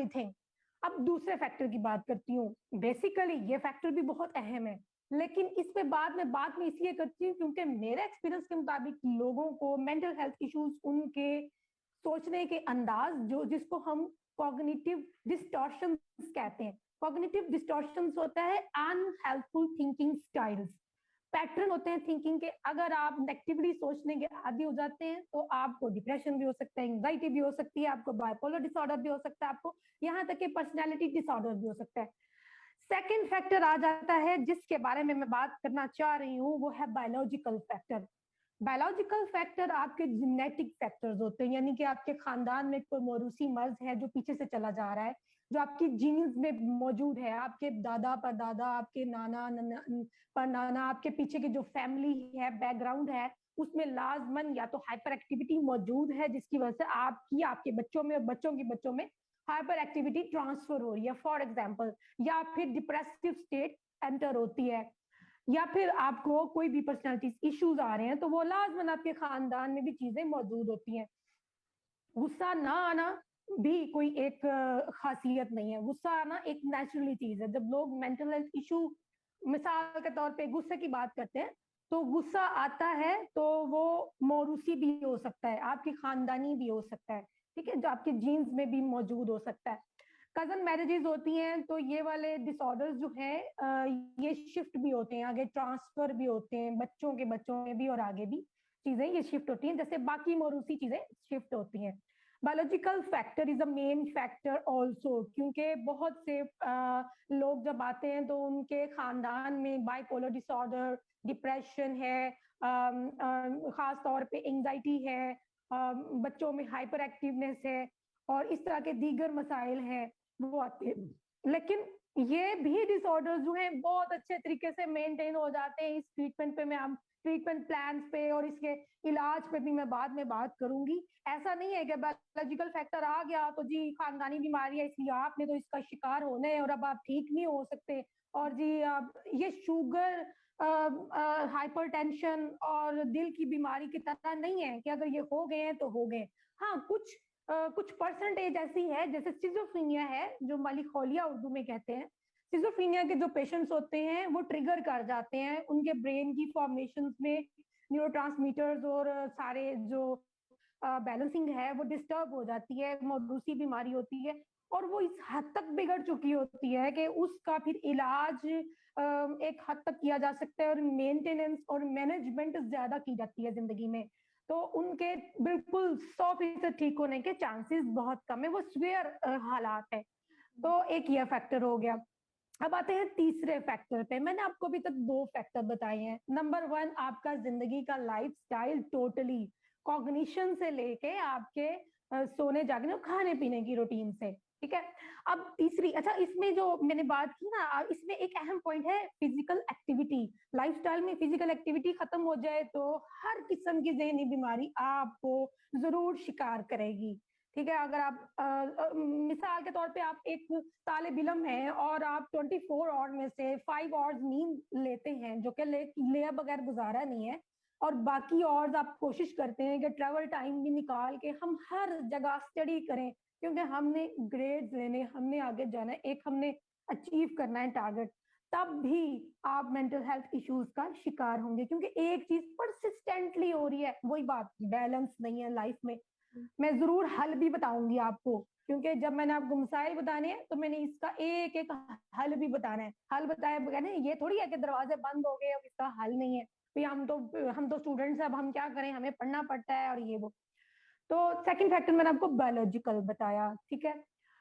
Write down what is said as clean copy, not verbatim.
Everything. अब दूसरे factor की बात करती हूँ। बेसिकली ये फैक्टर भी बहुत अहम है, लेकिन इस पे बाद में इसलिए करती हूँ क्योंकि मेरे एक्सपीरियंस के मुताबिक लोगों को मेंटल हेल्थ इश्यूज उनके सोचने के अंदाज जो जिसको हम कॉग्निटिव डिस्टॉर्शंस कहते हैं। कॉग्निटिव डिस्टॉर्शंस होता है अनहेल्पफुल थिंकिंग स्टाइल्स, पैटर्न होते हैं थिंकिंग के। अगर आप नेगेटिवली सोचने के आदी हो जाते हैं तो आपको डिप्रेशन भी हो सकता है, एंजाइटी भी हो सकती है, आपको बाइपोलर डिसऑर्डर भी हो सकता है, आपको यहाँ तक कि पर्सनैलिटी डिसऑर्डर भी हो सकता है। सेकेंड फैक्टर आ जाता है जिसके बारे में मैं बात करना चाह रही हूँ, वो है बायोलॉजिकल फैक्टर। बायोलॉजिकल फैक्टर आपके जेनेटिक फैक्टर्स होते हैं, यानी कि आपके खानदान में कोई मौरूसी मर्ज है जो पीछे से चला जा रहा है, जो आपकी जीन्स में मौजूद है, आपके दादा परदादा, आपके नाना परनाना, आपके पीछे की जो फैमिली है, बैकग्राउंड है, उसमें लाजमन या तो हाइपर एक्टिविटी मौजूद है जिसकी वजह से आपकी आपके बच्चों में और बच्चों के बच्चों में हाइपर एक्टिविटी ट्रांसफर हो रही है, फॉर एग्जाम्पल, या फिर डिप्रेसिव स्टेट एंटर होती है, या फिर आपको कोई भी पर्सनालिटी इश्यूज आ रहे हैं तो वो लाजमन आपके खानदान में भी चीजें मौजूद होती हैं। गुस्सा ना आना भी कोई एक खासियत नहीं है, गुस्सा आना एक नेचुरली चीज है। जब लोग मेंटल हेल्थ इशू मिसाल के तौर पे गुस्से की बात करते हैं तो गुस्सा आता है तो वो मौरूसी भी हो सकता है, आपकी खानदानी भी हो सकता है, ठीक है, जो आपके जीन्स में भी मौजूद हो सकता है। कजन मैरिजेस होती हैं तो ये वाले डिसऑर्डर्स जो हैं ये शिफ्ट भी होते हैं, आगे ट्रांसफर भी होते हैं, बच्चों के बच्चों में भी और आगे भी चीजें ये शिफ्ट होती हैं, जैसे बाकी मौरूसी चीजें शिफ्ट होती हैं। Biological factor is a main factor also, क्योंकि बहुत से लोग जब आते हैं तो उनके खानदान में बाइपोलर डिसऑर्डर, डिप्रेशन है, खास तौर पे एंजाइटी है, बच्चों में हाइपर एक्टिवनेस है और इस तरह के दीगर मसाइल हैं वो आते हैं। लेकिन ये भी डिसऑर्डर जो है बहुत अच्छे तरीके से मेंटेन हो जाते हैं इस ट्रीटमेंट पे। मैं आप ट्रीटमेंट प्लान पे और इसके इलाज पे भी मैं बाद में बात करूंगी। ऐसा नहीं है कि बायोलॉजिकल फैक्टर आ गया तो जी खानदानी बीमारी है इसलिए आपने तो इसका शिकार होना है और अब आप ठीक नहीं हो सकते, और जी आप ये शुगर हाइपरटेंशन और दिल की बीमारी की तरह नहीं है कि अगर ये हो गए हैं तो हो गए। हाँ, कुछ परसेंटेज ऐसी है, जैसे सिजोफ्रेनिया है जो मालिखौलिया उर्दू में कहते हैं। सिजोफ्रेनिया के जो पेशेंट्स होते हैं वो ट्रिगर कर जाते हैं, उनके ब्रेन की फॉर्मेशन में न्यूरोट्रांसमीटर्स और सारे जो बैलेंसिंग है वो डिस्टर्ब हो जाती है, मौरूसी बीमारी होती है और वो इस हद तक बिगड़ चुकी होती है कि उसका फिर इलाज एक हद तक किया जा सकता है और मेंटेनेंस और मैनेजमेंट ज्यादा की जाती है जिंदगी में, तो उनके बिल्कुल 100% ठीक होने के चांसेस बहुत कम है, वो स्वेयर हालात है। तो एक ये फैक्टर हो गया। अब आते हैं तीसरे फैक्टर पे। मैंने आपको अभी तक दो फैक्टर बताए हैं। नंबर वन, आपका जिंदगी का लाइफस्टाइल टोटली, कॉग्निशन से लेके आपके सोने जागने और खाने पीने की रूटीन से, ठीक है। अब तीसरी, अच्छा इसमें जो मैंने बात की ना, इसमें एक अहम पॉइंट है फिजिकल एक्टिविटी। लाइफस्टाइल में फिजिकल एक्टिविटी खत्म हो जाए तो हर किस्म की ज़हनी बीमारी आपको जरूर शिकार करेगी, ठीक है। अगर आप मिसाल के तौर पे आप एक तालिब इल्म है और आप 24 आवर में से 5 आवर्स नींद लेते हैं जो कि ले बगैर गुजारा नहीं है, और बाकी और आप कोशिश करते हैं कि ट्रैवल टाइम भी निकाल के हम हर जगह स्टडी करें क्योंकि हमने ग्रेड्स लेने, हमने आगे जाना है, एक हमने अचीव करना है टारगेट, तब भी आप मेंटल हेल्थ इश्यूज का शिकार होंगे क्योंकि एक चीज परसिस्टेंटली हो रही है, वही बात, बैलेंस नहीं है लाइफ में। मैं जरूर हल भी बताऊंगी आपको, क्योंकि जब मैंने आपको मसाइल बताने हैं तो मैंने इसका एक एक हल भी बताना है। हल बताए बगैर ये थोड़ी है कि दरवाजे बंद हो गए अब इसका हल नहीं है, भाई हम तो स्टूडेंट्स हैं, अब हम क्या करें, हमें पढ़ना पड़ता है और ये वो। तो सेकंड फैक्टर मैंने आपको बायोलॉजिकल बताया, ठीक है।